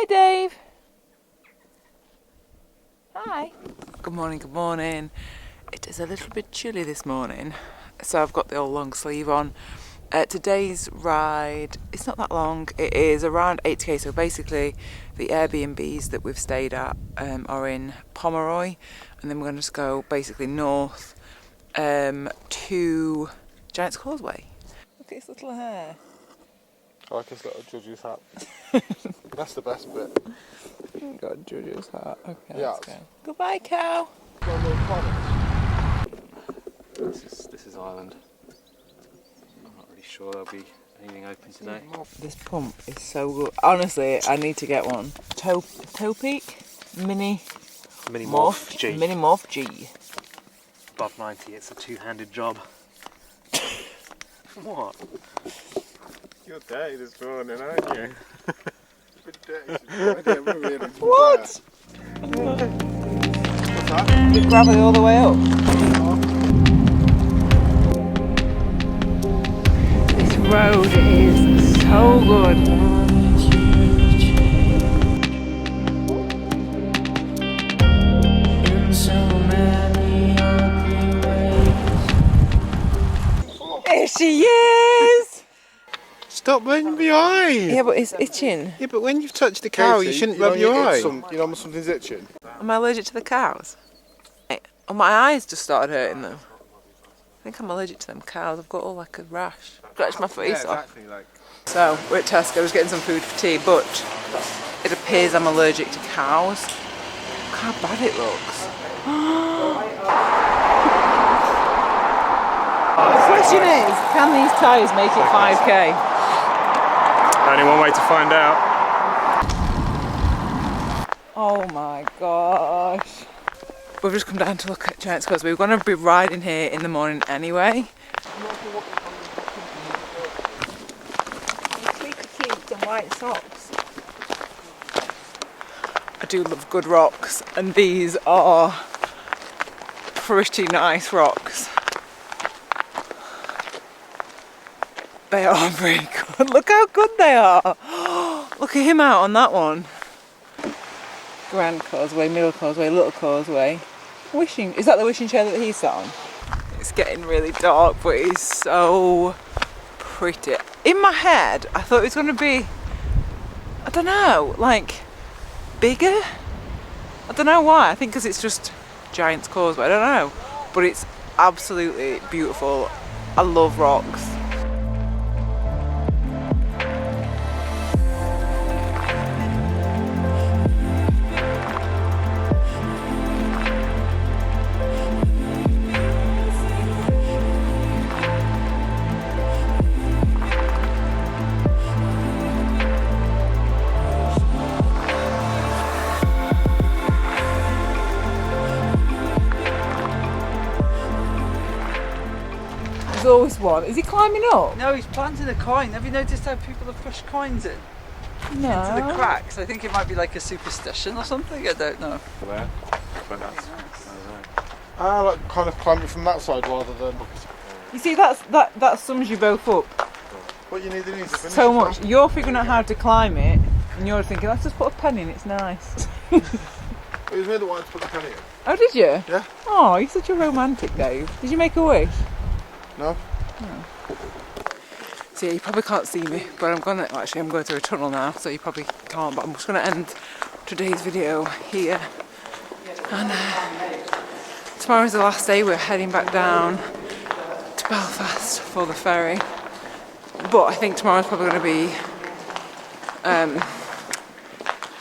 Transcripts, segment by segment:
Hi, Dave. Hi. Good morning, good morning. It is a little bit chilly this morning, so I've got the old long sleeve on. Today's ride, it's not that long, it is around 8k, so basically the Airbnbs that we've stayed at are in Pomeroy, and then we're going to just go basically north to Giant's Causeway. Look at his little hair. I like his little judge's hat. That's the best bit. Got a judge's hat. Okay, yeah. Let's go. Goodbye, cow. This is Ireland. I'm not really sure there'll be anything open today. This pump is so good. Honestly, I need to get one. Toe Peak Mini Morph G. Mini Morph G. Above 90, it's a two-handed job. What? You're dirty this morning, aren't you? What? What's that? You gravel all the way up. This road is so good. There she is! Stop rubbing your eye! Yeah, but it's itching. Yeah, but when you've touched the cow, you shouldn't rub your eye. You know when something's itching? Am I allergic to the cows? Oh, my eyes just started hurting them. I think I'm allergic to them cows. I've got all like a rash. Scratch my face off. Exactly, like. So, we're at Tesco's getting some food for tea, but it appears I'm allergic to cows. Look how bad it looks. The question is, can these tyres make it 5k? Only one way to find out. Oh my gosh. We've just come down to look at Giant's Causeway. We're going to be riding here in the morning anyway. And white socks. I do love good rocks, and these are pretty nice rocks. They are very good. Look how good they are. Look at him out on that one. Grand Causeway, Middle Causeway, Little Causeway. Wishing, is that the wishing chair that he sat on? It's getting really dark, but it's so pretty. In my head, I thought it was going to be, I don't know, like bigger. I don't know why. I think because it's just Giant's Causeway. I don't know, but it's absolutely beautiful. I love rocks. There's always one. Is he climbing up? No, he's planting a coin. Have you noticed how people have pushed coins in? No. Into the cracks? I think it might be like a superstition or something. I don't know. There. But that's. I like kind of climbing from that side rather than. You see, that sums you both up What you need to finish. so much. You're figuring out how to climb it, and you're thinking, let's just put a pen in. It's nice. It was me that wanted to put the penny in. Oh, did you? Yeah. Oh, you're such a romantic, Dave. Did you make a wish? No. No. So yeah, you probably can't see me, but I'm going through a tunnel now, so you probably can't, but I'm just going to end today's video here. And tomorrow's the last day. We're heading back down to Belfast for the ferry. But I think tomorrow's probably going to be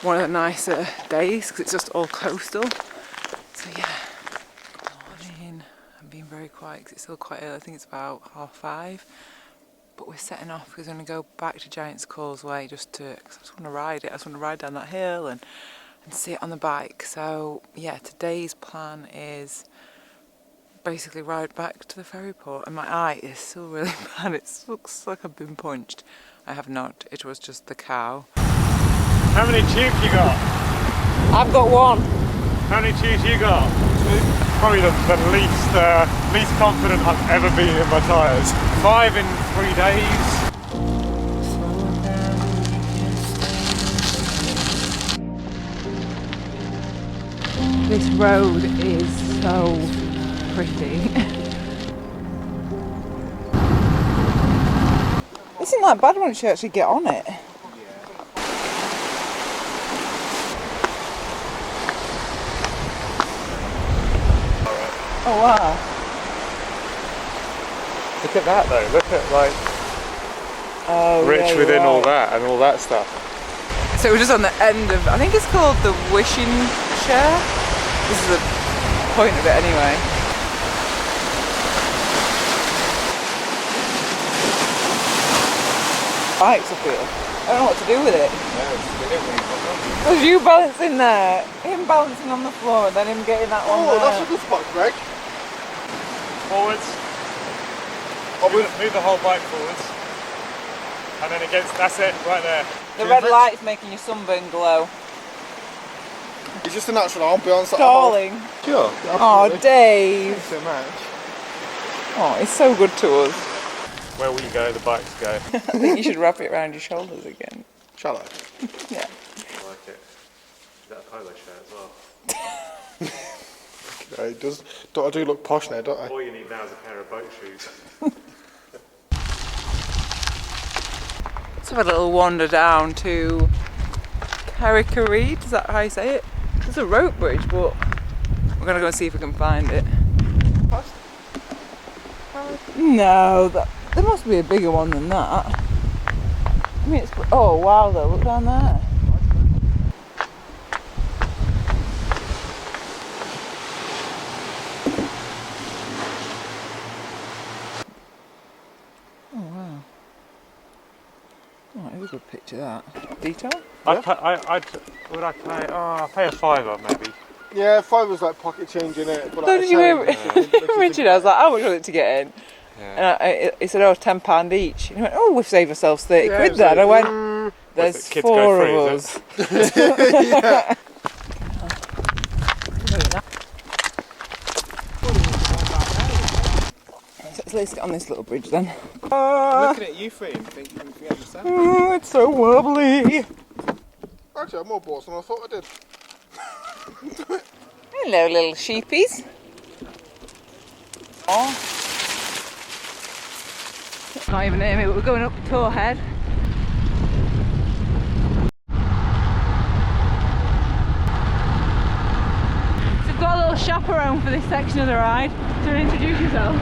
one of the nicer days, because it's just all coastal. So yeah. I'm being very quiet because it's still quite early. I think it's about 5:30. But we're setting off because we're going to go back to Giant's Causeway cause I just want to ride it. I just want to ride down that hill and sit on the bike. So yeah, today's plan is basically ride back to the ferry port. And my eye is still really bad. It looks like I've been punched. I have not. It was just the cow. How many tubes you got? I've got one. How many tubes you got? Probably the least confident I've ever been in my tyres. 5 in 3 days. This road is so pretty. It isn't that bad once you actually get on it. Oh wow. Look at that though, look at like rich within all that and all that stuff. So we're just on the end of, I think it's called the Wishing Chair. This is the point of it anyway. Bikes up here. I don't know what to do with it. There's you balancing there, him balancing on the floor, and then him getting that one there. Oh, that's a good spot, Greg. Forwards. Move the whole bike forwards. And then against, that's it, right there. The red light's making your sunburn glow. It's just a natural ambience. Darling. Sure. Oh, Dave. Thanks so much. Oh, it's so good to us. Where we go, the bikes go. I think you should wrap it around your shoulders again. Shall I? Yeah. I like it. Is that a polo shirt as well? Okay, I do look posh now, don't I? All you need now is a pair of boat shoes. Let's have a little wander down to Carrick-a-Rede, is that how you say it? It's a rope bridge, but we're going to go and see if we can find it. No, there must be a bigger one than that. I mean, it's, oh wow though, look down there. Oh wow. Oh, it was a good picture that. Detail? Would I pay? Oh, I'll pay a fiver maybe. Yeah, 5 was like pocket change in it. But So like did you hear Richard? I was like, how much was it to get in? Yeah. And he said, oh, £10 each. And he went, oh, we've saved ourselves 30 Yeah, quid it was there. like, And I went, there's kids 4 go of free, us. Yeah. So let's get on this little bridge then. Looking at you three and thinking if you understand. Oh, it's so wobbly. Actually, I have more balls than I thought I did. Hello, little sheepies. Oh. Not even near me, but we're going up Torhead. So we've got a little chaperone for this section of the ride. So introduce yourself.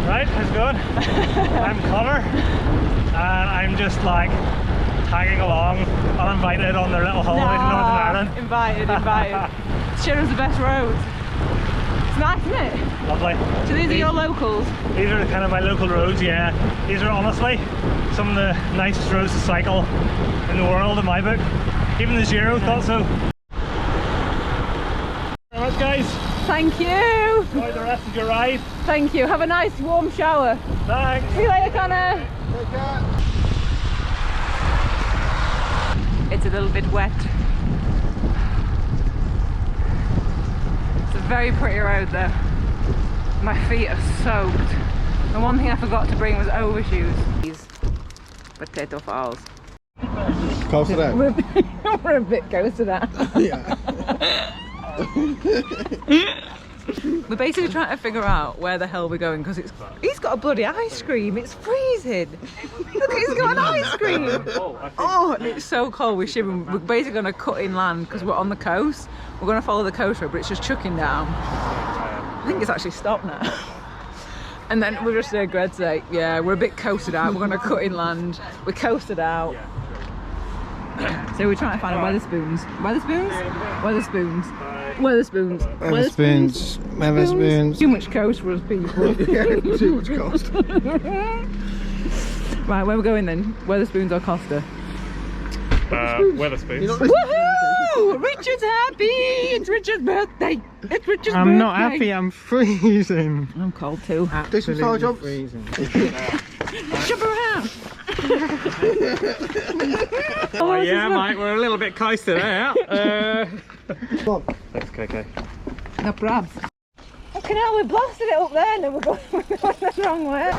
Right, how's it going? I'm Connor, and I'm just like tagging along, uninvited on their little holiday to Northern Ireland. Invited. Show us the best roads. It's nice, isn't it? Lovely. So these are your locals? These are kind of my local roads, yeah. These are honestly some of the nicest roads to cycle in the world in my book. Even the Giro thought so. Very much, guys. Thank you. Enjoy the rest of your ride. Thank you. Have a nice warm shower. Thanks. See you later, Connor. Take care. It's a little bit wet. It's a very pretty road though. My feet are soaked. And one thing I forgot to bring was overshoes. These potato fowls. Close it out. We're a bit close to that. Yeah. We're basically trying to figure out where the hell we're going because he's got a bloody ice cream. It's freezing. Look, he's got an ice cream. Oh, and it's so cold. We're shivering. We're basically going to cut inland because we're on the coast. We're going to follow the coast road, but it's just chucking down. I think it's actually stopped now. And then we're just heard Greg say, yeah, we're a bit coasted out. We're going to cut inland. We're coasted out. So we're trying to find a Weatherspoons. Weatherspoons? Weatherspoons. Weatherspoons. Weatherspoons. Weatherspoons. Too much coast for us people. Yeah, too much cost. Right, where we're going then? Weatherspoons or Costa? Weatherspoons. Woohoo! Richard's happy! It's Richard's birthday! It's Richard's birthday! I'm not happy, I'm freezing. I'm cold too. Do some side jumps. Jump around! Oh yeah, mate, we're a little bit coasted out. Thanks, KK. No probs. Fucking hell, we blasted it up there and then we're going the wrong way.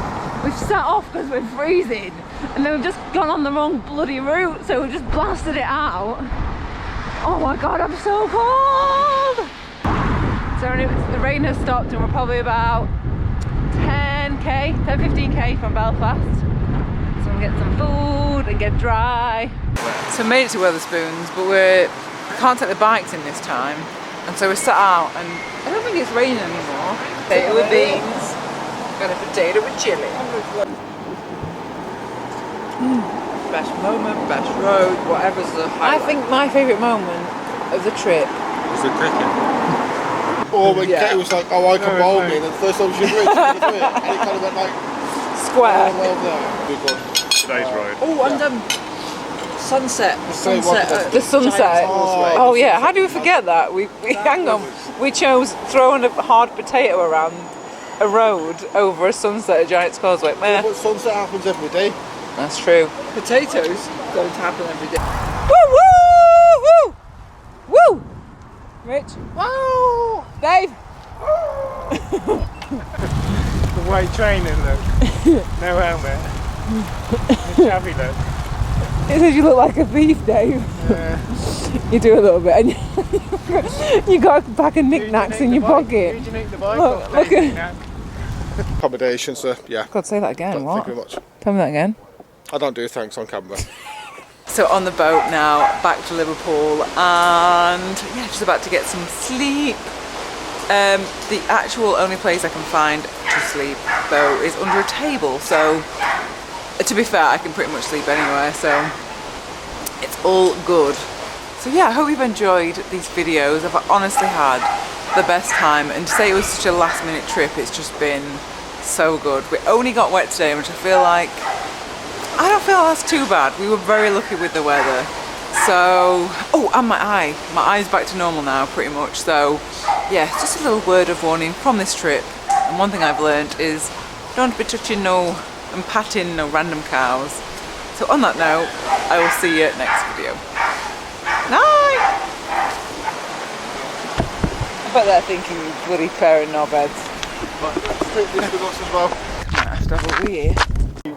We've set off because we're freezing and then we've just gone on the wrong bloody route, so we just blasted it out. Oh my god, I'm so cold! So the rain has stopped and we're probably about 10-15k from Belfast. So we'll get some food and get dry. So we made it to Wetherspoons, but we can't take the bikes in this time. And so we're sat out and I don't think it's raining anymore. Potato with beans. Got a potato with chilli. Best moment, best road, whatever's the highlight. I think my favourite moment of the trip Is it cricket? Or when Katie was like, oh, I can bowl me, and then the first time she did it, and it kind of went like, square. oh, well there. Good one. Today's road. Oh, and sunset. Say Sunset. what- The sunset. Causeway. Oh yeah, how do we forget that? We hang on. We chose throwing a hard potato around a road over a sunset at Giant's Causeway. Meh. But sunset happens every day. That's true. Potatoes don't happen every day. Woo woo woo woo. Rich. Woo. Dave. The way training look. No helmet. The shabby look. It says you look like a thief, Dave. You do a little bit, and you got a pack of knickknacks in your pocket. Look at. Accommodation, so yeah. God, say that again. Thank What? you very much. Tell me that again. I don't do thanks on camera. So on the boat now, back to Liverpool, and yeah, just about to get some sleep. The actual only place I can find to sleep though is under a table, so to be fair, I can pretty much sleep anywhere, so it's all good. So yeah, I hope you've enjoyed these videos. I've honestly had the best time, and to say it was such a last minute trip, it's just been so good. We only got wet today, which I don't feel that's too bad. We were very lucky with the weather. So, oh, and my eye's back to normal now pretty much. So yeah, just a little word of warning from this trip. And one thing I've learned is don't be touching and patting no random cows. So on that note, I will see you next video. Night! I bet they're thinking bloody pair of knobheads. Let's take this with us as well. I have to have a wee,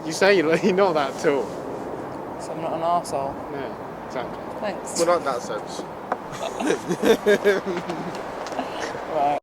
You say you're not that tall. so I'm not an arsehole. No, exactly. Thanks. Well, not in that sense. Right.